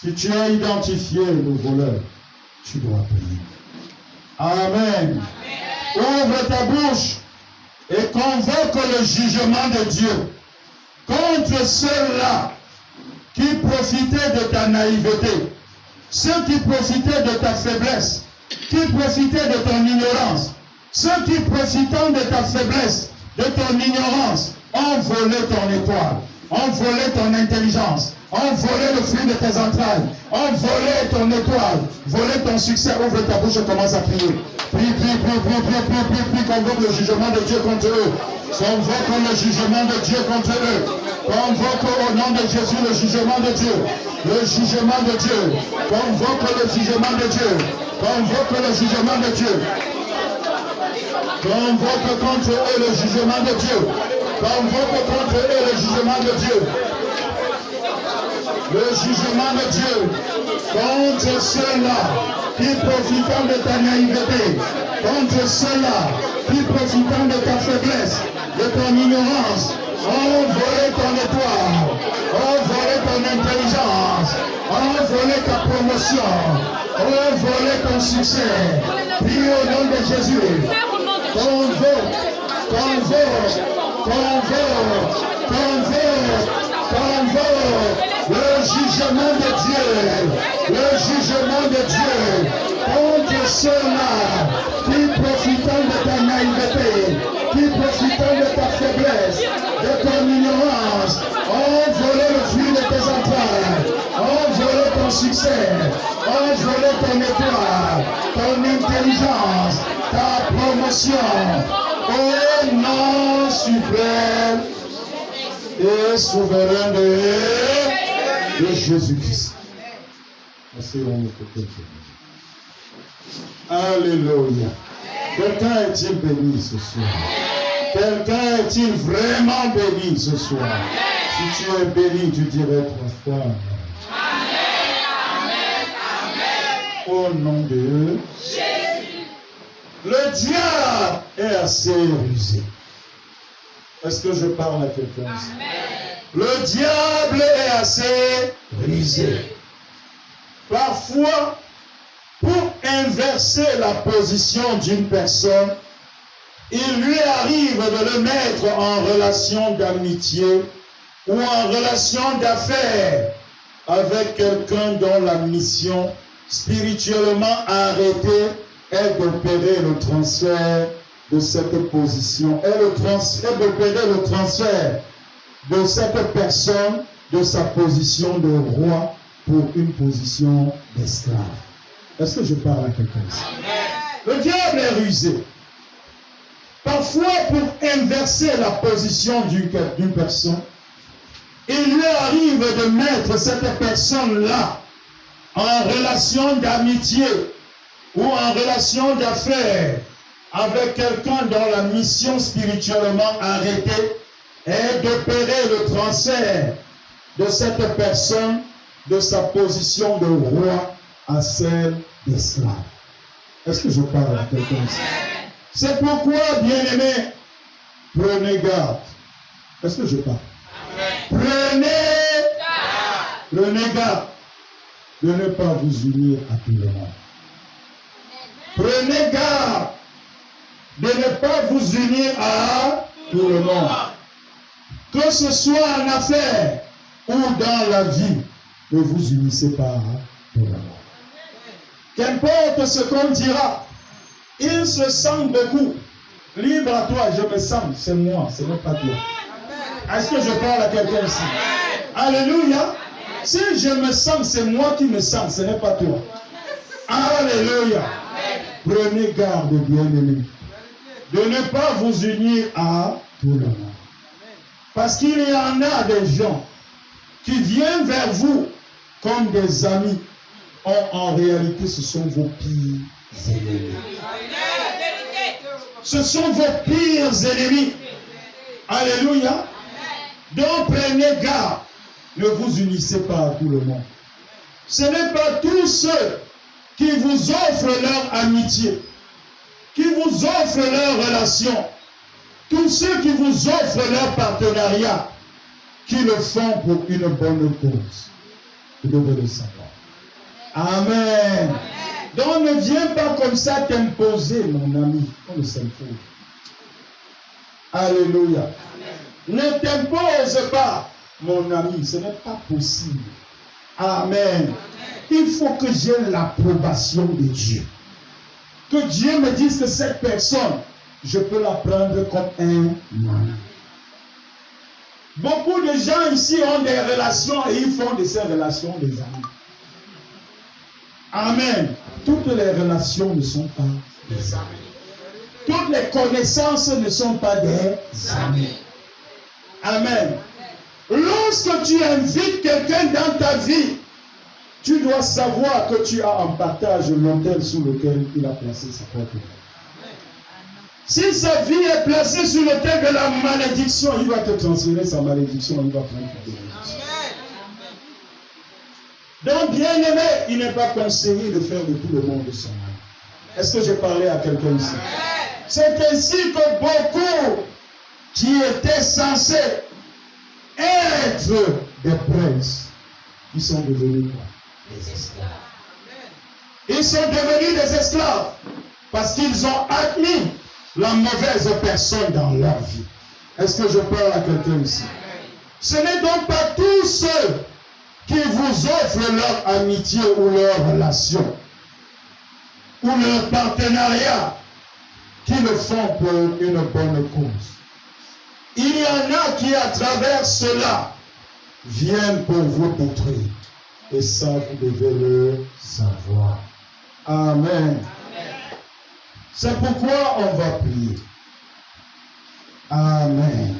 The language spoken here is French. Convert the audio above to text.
Si tu es identifié le voleur, tu dois payer. Amen. Ouvre ta bouche et convoque le jugement de Dieu contre ceux-là qui profitaient de ta naïveté, ceux qui profitaient de ta faiblesse, qui profitaient de ton ignorance, ceux qui profitant de ta faiblesse, de ton ignorance, ont volé ton étoile, ont volé ton intelligence, ont volé le fruit de tes entrailles, ont volé ton étoile, volé ton succès. Ouvre ta bouche et commence à prier. Prie, convoque le jugement de Dieu contre eux. Convoque le jugement de Dieu contre eux. Convoque au nom de Jésus le jugement de Dieu. Le jugement de Dieu. Convoque le jugement de Dieu. Convoque le jugement de Dieu. Convoque contre eux le jugement de Dieu. Convoque contre eux le jugement de Dieu. Le jugement de Dieu contre ceux-là qui profitant de ta naïveté, contre ceux-là qui profitant de ta faiblesse, de ton ignorance, ont volé ton étoile, ont volé ton intelligence, ont volé ta promotion, ont volé ton succès. Prie au nom de Jésus. Convoque le jugement de Dieu contre ceux-là qui profitant de ta naïveté, qui profitant de ta faiblesse, de ton ignorance, ont volé le fruit de tes entrailles, ont volé ton succès, ont volé ton étoile, ton intelligence, ta promotion. Au nom suprême et souverain de Jésus-Christ. Alléluia. Quelqu'un est-il béni ce soir? Quelqu'un est-il vraiment béni ce soir? Si tu es béni, tu dirais 3 fois. Amen. Au nom de Jésus. Le diable est assez rusé. Est-ce que je parle à quelqu'un? Le diable est assez rusé. Parfois, pour inverser la position d'une personne, il lui arrive de le mettre en relation d'amitié ou en relation d'affaires avec quelqu'un dont la mission spirituellement arrêtée est d'opérer le transfert de cette position, est d'opérer le transfert de cette personne de sa position de roi pour une position d'esclave. Est-ce que je parle à quelqu'un ici? Le diable est rusé. Parfois, pour inverser la position d'une personne, il lui arrive de mettre cette personne-là en relation d'amitié ou en relation d'affaires avec quelqu'un dont la mission spirituellement arrêtée est d'opérer le transfert de cette personne de sa position de roi à celle d'esclave. Est-ce que je parle à quelqu'un ici? C'est pourquoi, bien-aimés, prenez garde. Est-ce que je parle? Prenez garde de ne pas vous unir à tout le monde. Prenez garde de ne pas vous unir à tout le monde. Que ce soit en affaires ou dans la vie, ne vous unissez pas à tout le monde. Qu'importe ce qu'on dira, il se sent beaucoup. Libre à toi, je me sens, c'est moi, ce n'est pas toi. Est-ce que je parle à quelqu'un ici? Alléluia. Si je me sens, c'est moi qui me sens, ce n'est pas toi. Alléluia. Prenez garde, bien-aimés, de ne pas vous unir à tout le monde. Parce qu'il y en a des gens qui viennent vers vous comme des amis. En réalité, ce sont vos pires ennemis. Ce sont vos pires ennemis. Alléluia. Donc prenez garde. Ne vous unissez pas à tout le monde. Ce n'est pas tous ceux qui vous offrent leur amitié, qui vous offrent leur relation, tous ceux qui vous offrent leur partenariat, qui le font pour une bonne cause. Vous devez le savoir. Amen. Donc ne viens pas comme ça t'imposer, mon ami. On ne s'impose. Alléluia. Ne t'impose pas, mon ami. Ce n'est pas possible. Amen. Il faut que j'aie l'approbation de Dieu. Que Dieu me dise que cette personne, je peux la prendre comme un ami. Beaucoup de gens ici ont des relations et ils font de ces relations des amis. Amen. Toutes les relations ne sont pas des amis. Toutes les connaissances ne sont pas des amis. Amen. Lorsque tu invites quelqu'un dans ta vie, tu dois savoir que tu as en partage l'autel sur lequel il a placé sa propre vie. Si sa vie est placée sur l'autel de la malédiction, il va te transférer sa malédiction, il va prendre ta bénédiction. Donc, bien aimé, il n'est pas conseillé de faire de tout le monde son ami. Est-ce que j'ai parlé à quelqu'un ici? C'est ainsi que beaucoup qui étaient censés être des princes, ils sont devenus quoi? Des esclaves. Ils sont devenus des esclaves parce qu'ils ont admis la mauvaise personne dans leur vie. Est-ce que je parle à quelqu'un ici? Ce n'est donc pas tous ceux qui vous offrent leur amitié ou leur relation ou leur partenariat qui le font pour une bonne cause. Il y en a qui, à travers cela, viennent pour vous détruire. Et ça, vous devez le savoir. Amen. C'est pourquoi on va prier. Amen.